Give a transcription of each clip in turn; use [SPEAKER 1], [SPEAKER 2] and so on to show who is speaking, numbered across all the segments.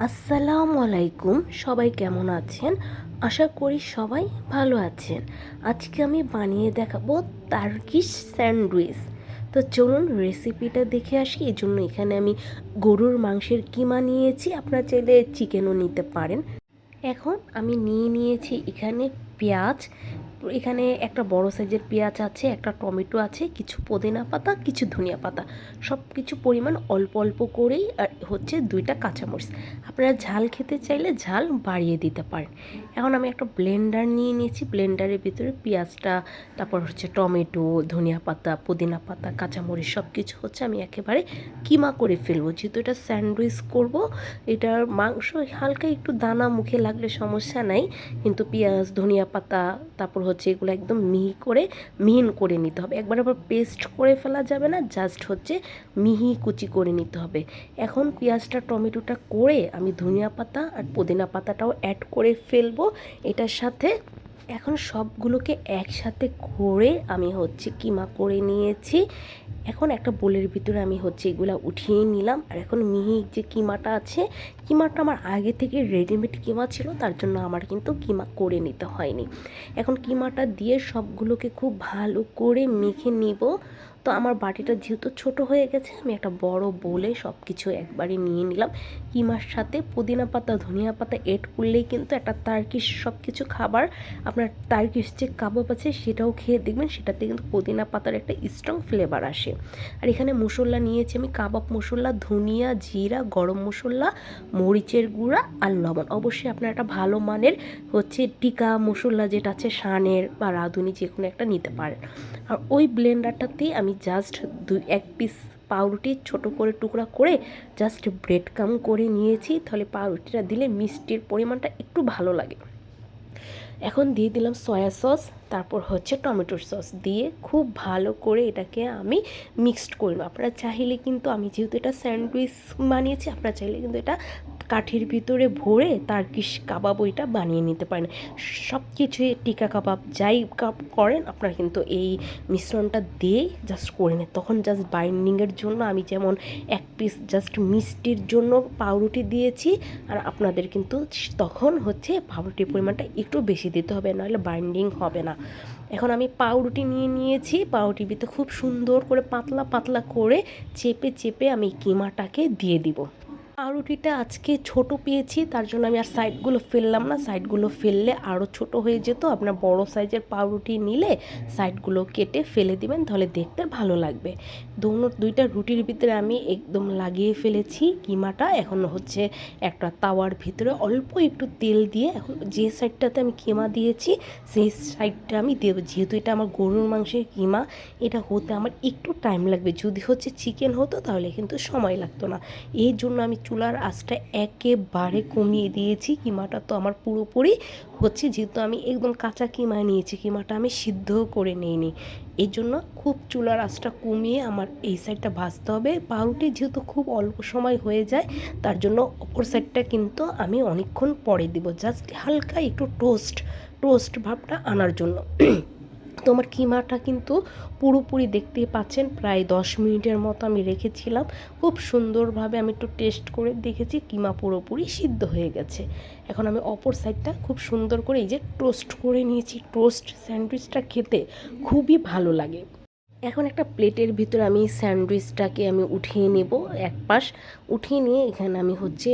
[SPEAKER 1] আসসালামু আলাইকুম। সবাই কেমন আছেন? আশা করি সবাই ভালো আছেন। আজকে আমি বানিয়ে দেখাবো টার্কিশ স্যান্ডউইচ। তো চলুন রেসিপিটা দেখে আসি। এই জন্য এখানে আমি গরুর মাংসের কিমা নিয়েছি, আপনারা চাইলে চিকেনও নিতে পারেন। এখন আমি নিয়েছি এখানে পেঁয়াজ। এখানে একটা বড় সাইজের পেঁয়াজ আছে, একটা টমেটো আছে, কিছু পুদিনা পাতা, কিছু ধনিয়া পাতা, সব কিছু পরিমাণ অল্প অল্প করেই, আর হচ্ছে 2টা কাঁচামরিচ। আপনারা ঝাল খেতে চাইলে ঝাল বাড়িয়ে দিতে পারেন। এখন আমি একটা ব্লেন্ডার নিয়েছি, ব্লেন্ডারের ভিতরে পেঁয়াজটা, তারপর হচ্ছে টমেটো, ধনিয়া পাতা, পুদিনা পাতা, কাঁচামরিচ সব কিছু হচ্ছে আমি একেবারে কিমা করে ফেলবো। যেহেতু এটা স্যান্ডউইচ করব, এটার মাংস হালকা একটু দানা মুখে লাগলে সমস্যা নাই, কিন্তু পেঁয়াজ, ধনিয়া পাতা, তারপর হচ্ছে এগুলো একদম মিহিন করে নিতে হবে। একবার আবার পেস্ট করে ফেলা যাবে না, জাস্ট হচ্ছে মিহি কুচি করে নিতে হবে। এখন পেঁয়াজটা টমেটোটা করে আমি ধনিয়া পাতা আর পুদিনা পাতাটাও অ্যাড করে ফেলবো এটার সাথে। এখন সবগুলোকে একসাথে করে আমি হচ্ছে কিমা করে নিয়েছি। এখন একটা বোলের ভিতরে আমি হচ্ছে এগুলো উঠিয়ে নিলাম। আর এখন মিহি যে কিমাটা আছে, কিমাটা আমার আগে থেকে রেডিমেড কিমা ছিল, তার জন্য আমার কিন্তু কিমা করে নিতে হয়নি। এখন কিমাটা দিয়ে সবগুলোকে খুব ভালো করে মেখে নিব। তো আমার বাটিটা যেহেতু ছোট হয়ে গেছে, আমি একটা বড় বোলে সব কিছু একবারে নিয়ে নিলাম। কিমার সাথে পুদিনা পাতা, ধনিয়া পাতা এড করলেই কিন্তু একটা টার্কিশ সব কিছু খাবার, আপনার টার্কিশ যে কাবাব আছে সেটাও খেয়ে দেখবেন, সেটাতে কিন্তু পুদিনা পাতার একটা স্ট্রং ফ্লেভার আসে। আর এখানে মশলা নিয়েছি আমি কাবাব মশলা, ধনিয়া, জিরা, গরম মশলা, মরিচের গুঁড়া আর লবণ। অবশ্যই আপনার একটা ভালো মানের হচ্ছে টিকা মশলা যেটা আছে, শানের বা রাঁধুনি যে কোনো একটা নিতে পারেন। আর ওই ব্লেন্ডারটাতে আমি জাস্ট এক পিস পাউরুটি ছোট করে টুকরা করে জাস্ট ব্রেড কাম করে নিয়েছি, তাহলে পাউরুটিটা দিলে মিষ্টির পরিমাণটা একটু ভালো লাগে। এখন দিয়ে দিলাম সয়া সস, তারপর হচ্ছে টমেটোর সস দিয়ে খুব ভালো করে এটাকে আমি মিক্সড করে নেব। আপনারা চাইলে কিন্তু, আমি যেহেতু এটা স্যান্ডউইচ বানিয়েছি, আপনারা চাইলে কিন্তু এটা কাঠির ভিতরে ভরে টার্কিশ কাবাব ওইটা বানিয়ে নিতে পারেন। সব কিছুই টিকা কাবাব যাই করেন আপনারা কিন্তু এই মিশ্রণটা দিয়েই জাস্ট করে নেন। তখন জাস্ট বাইন্ডিংয়ের জন্য আমি যেমন এক পিস জাস্ট মিষ্টির জন্য পাউরুটি দিয়েছি, আর আপনাদের কিন্তু তখন হচ্ছে পাউরুটির পরিমাণটা একটু বেশি দিতে হবে, নাহলে বাইন্ডিং হবে না। এখন আমি পাউরুটি নিয়েছি, পাউরুটির ভিতরে খুব সুন্দর করে পাতলা পাতলা করে চেপে চেপে আমি কিমাটাকে দিয়ে দিব। পাউরুটিটা আজকে ছোট পেয়েছি, তার জন্য আমি আর সাইডগুলো ফেললাম না, সাইডগুলো ফেললে আরও ছোট হয়ে যেত। আপনার বড় সাইজের পাউরুটি নিলে সাইডগুলো কেটে ফেলে দিবেন, তাহলে দেখতে ভালো লাগবে। দুইটা রুটির ভিতরে আমি একদম লাগিয়ে ফেলেছি কিমাটা। এখন হচ্ছে একটা তাওয়ার ভিতরে অল্প একটু তেল দিয়ে, এখন যে সাইডটাতে আমি কিমা দিয়েছি সেই সাইডটা আমি দেবো। যেহেতু এটা আমার গরুর মাংসের কিমা, এটা হতে আমার একটু টাইম লাগবে। যদি হচ্ছে চিকেন হতো তাহলে কিন্তু সময় লাগতো না। এই জন্য আমি চুলার আঁচটা একেবারে কমিয়ে দিয়েছি। কিমাটা তো আমার পুরোপুরি হচ্ছে, যেহেতু আমি একদম কাঁচা কিমা নিয়েছি, কিমাটা আমি সিদ্ধ করে নিইনি, এই জন্য খুব চুলার আঁচটা কমিয়ে আমার এই সাইডটা ভাজতে হবে। পাউরুটি যেহেতু খুব অল্প সময় হয়ে যায়, তার জন্য অপর সাইডটা কিন্তু আমি অনেকক্ষণ পরে দিব, জাস্ট হালকা একটু টোস্ট ভাবটা আনার জন্য। তো আমার কিমাটা কিন্তু পুরোপুরি দেখতেই পাচ্ছেন, প্রায় 10 মিনিটের মতো আমি রেখেছিলাম। খুব সুন্দরভাবে আমি একটু টেস্ট করে দেখেছি, কিমা পুরোপুরি সিদ্ধ হয়ে গেছে। এখন আমি অপর সাইডটা খুব সুন্দর করে এই যে টোস্ট করে নিয়েছি। টোস্ট স্যান্ডউইচটা খেতে খুবই ভালো লাগে। এখন একটা প্লেটের ভিতরে আমি স্যান্ডউইচটাকে আমি উঠিয়ে নেব, এক পাশ উঠিয়ে নিয়ে এখানে আমি হচ্ছে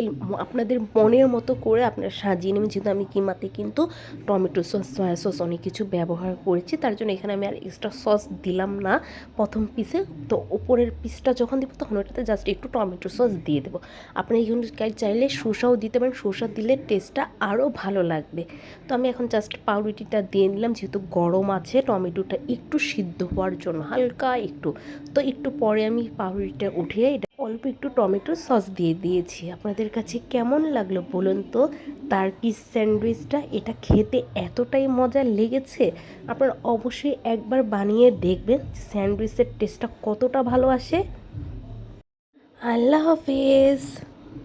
[SPEAKER 1] আপনাদের মনের মতো করে আপনারা সাজিয়ে নেবেন। যেহেতু আমি কিমাতে কিন্তু টমেটো সস, সয়া সস অনেক কিছু ব্যবহার করেছি, তার জন্য এখানে আমি আর এক্সট্রা সস দিলাম না প্রথম পিসে। তো ওপরের পিসটা যখন দিব তখন ওটাতে জাস্ট একটু টমেটো সস দিয়ে দেবো। আপনি এখানে চাইলে শসাও দিতে পারেন, শসা দিলে টেস্টটা আরও ভালো লাগবে। তো আমি এখন জাস্ট পাউরুটিটা দিয়ে নিলাম, যেহেতু গরম আছে, টমেটোটা একটু সিদ্ধ হওয়ার জন্য হালকা একটু। তো একটু পরে আমি পাউরুটিটা উঠিয়ে এটা অল্প একটু টমেটো সস দিয়ে দিয়েছি। আপনাদের কাছে কেমন লাগলো বলুন তো টার্কিশ স্যান্ডউইচটা? এটা খেতে এতটাই মজা লেগেছে, আপনারা অবশ্যই একবার বানিয়ে দেখবেন স্যান্ডউইচের টেস্টটা কতটা ভালো আসে। আল্লাহ হাফেজ।